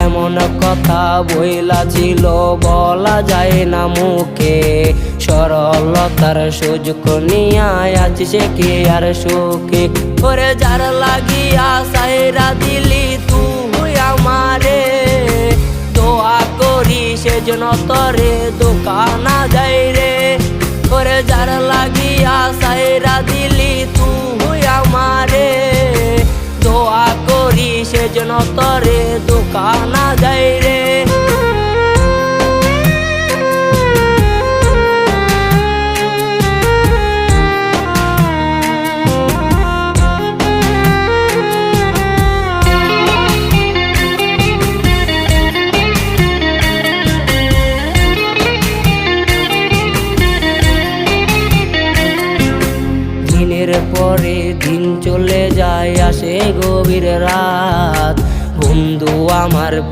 এমন কথা বইলা ছিল বলা যায় না মুখে, সরলতার সুযোগ নিয়া আছি সে কি আর সুখে। ওরে যার লাগিয়া সাইরা দিলি তুই আমারে, দোয়া করি সেজন্য তরে দোকানা যাই রে। ওরে যার লাগিয়া সাইরা দিলি তুই আমারে, দোয়া করি সেজন্য তরে দোকানা যাই